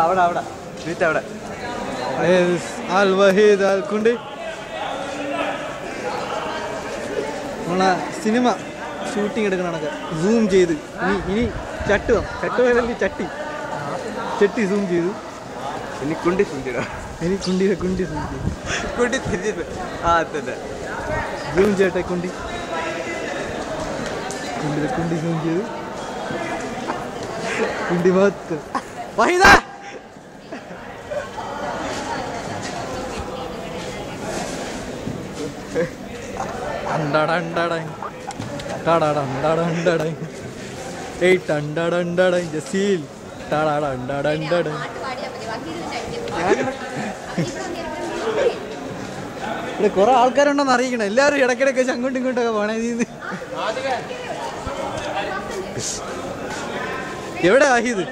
അവിടെ അവിടെ വീട്ട് അവിടെ അൽ വഹീദ് അൽ കുണ്ടി നമ്മളെ സിനിമ ഷൂട്ടിങ് എടുക്കണ സൂം ചെയ്ത് ഇനി ചട്ടുവല്ലേ ചട്ടി സൂം ചെയ്തു ഇനി കുണ്ടി സൂം ചെയ്ത കുണ്ടി സൂം ചെയ്തു സൂം ചെയ്യട്ടെ കുണ്ടി സൂം ചെയ്തു കുണ്ടി ഭാഗത്ത് വഹീദ ജസീൽ ഇവിടെ കുറെ ആൾക്കാരുണ്ടെന്ന് അറിയിക്കണം. എല്ലാവരും ഇടയ്ക്കിടയ്ക്ക് അങ്ങോട്ടും ഇങ്ങോട്ടൊക്കെ പോണേ. എവിടെ വാഹിദ്?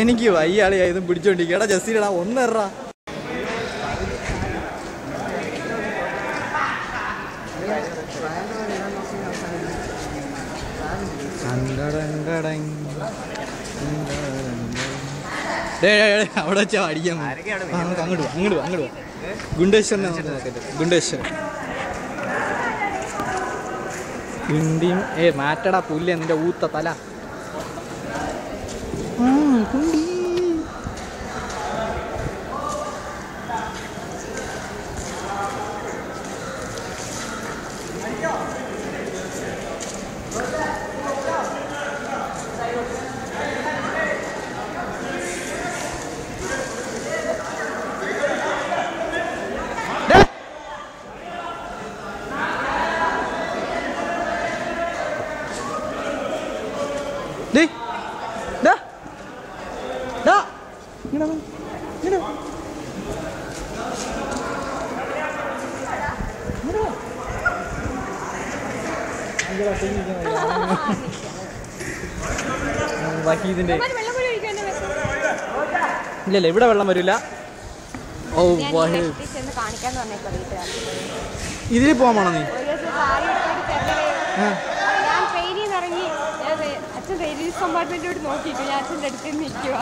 എനിക്ക് വയ്യാളിയാ ഇതും പിടിച്ചോണ്ടിരിക്കും. എടാ ജസീലടാ ഒന്നെറാ. അവിടെ വെച്ചാ അടിക്കാൻ അങ്ങോട്ട് വാ. ഗുണ്ടേശ്വരനെ നോക്കട്ടെ. ഗുണ്ടേശ്വരൻ കുണ്ടിയും മാറ്റടാ പുല്ല് നിന്റെ ഊത്ത തല. കുണ്ടി വഹീദിന്റെ ഇല്ലല്ല ഇവിടെ വെള്ളം വരില്ല. ഓ വഹീദ് ഇതിൽ പോകാൻ നീ? കമ്പാർട്ട്മെന്റിലോട്ട് നോക്കിയിട്ട് ഞാൻ അച്ഛൻ്റെ അടുത്ത് നിൽക്കുക.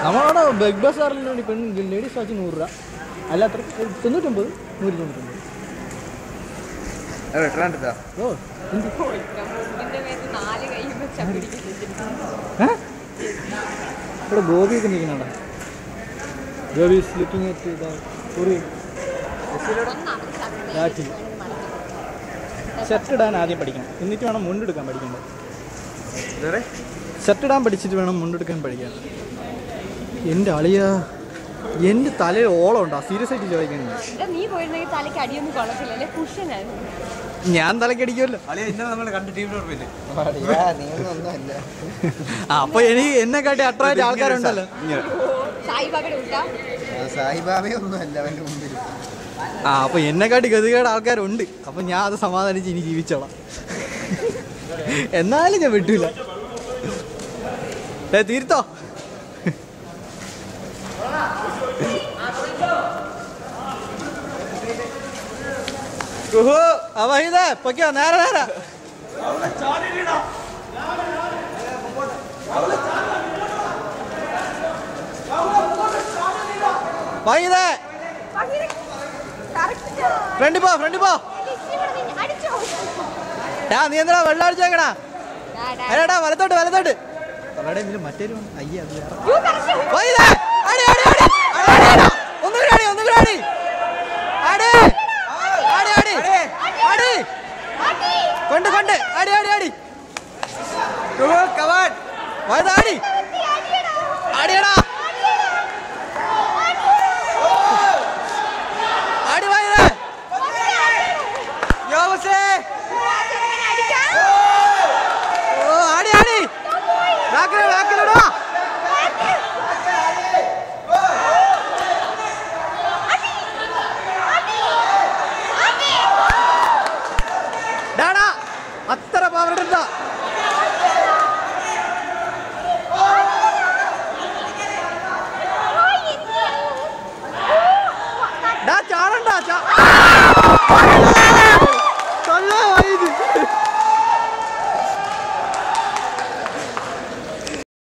നമ്മളവിടെ ബിഗ് ബസാറിൽ പെണ്ണ് ലേഡീസ് വാച്ച് 100 രൂപ, അല്ലാത്ത 99, 199. ഇവിടെ ഗോപിയൊക്കെ നിൽക്കുന്നുണ്ടോ? Gopi is looking at shirt ഇടാൻ ആദ്യം പഠിക്കണം, എന്നിട്ട് വേണം മുണ്ടെടുക്കാൻ പഠിക്കേണ്ടത്. ഷർട്ട് ഇടാൻ പഠിച്ചിട്ട് വേണം മുണ്ടെടുക്കാൻ പഠിക്കാൻ. എൻ്റെ അളിയ എൻ്റെ തലയിൽ ഓളം ഉണ്ടോ? സീരിയസ് ആയിട്ട് ചോദിക്കാൻ. ഞാൻ തലക്കടിക്കുമല്ലോ. അപ്പൊ എനിക്ക് എന്നെ കാട്ടി അട്രാക്റ്റ് ആൾക്കാരുണ്ടല്ലോ. അപ്പൊ എന്നെക്കാട്ടി ഗതികേട് ആൾക്കാരുണ്ട്. അപ്പൊ ഞാൻ അത് സമാധാനിച്ച് ഇനി ജീവിച്ചോളാം. എന്നാലും ഞാൻ വിട്ടില്ല. തീർത്തോ? വഹീദേ പൊയ്ക്കോ, നേരെ നേരെ. വഹീദേ ഫ്രണ്ടി പോ. നീ എന്താ വെള്ളം അടിച്ചേക്കടാ? അല്ലടാ വലത്തോട്ട് വലത്തോട്ട്. മറ്റേരു അയ്യ കൊണ്ട് കൊണ്ട് അടി അടി അടി വയതാടി അടിയടാ അടി വയത അടി അടി വാക്കിലടാ ഡാടാ അത്ര പവറെടുത്ത ചാടണ്ട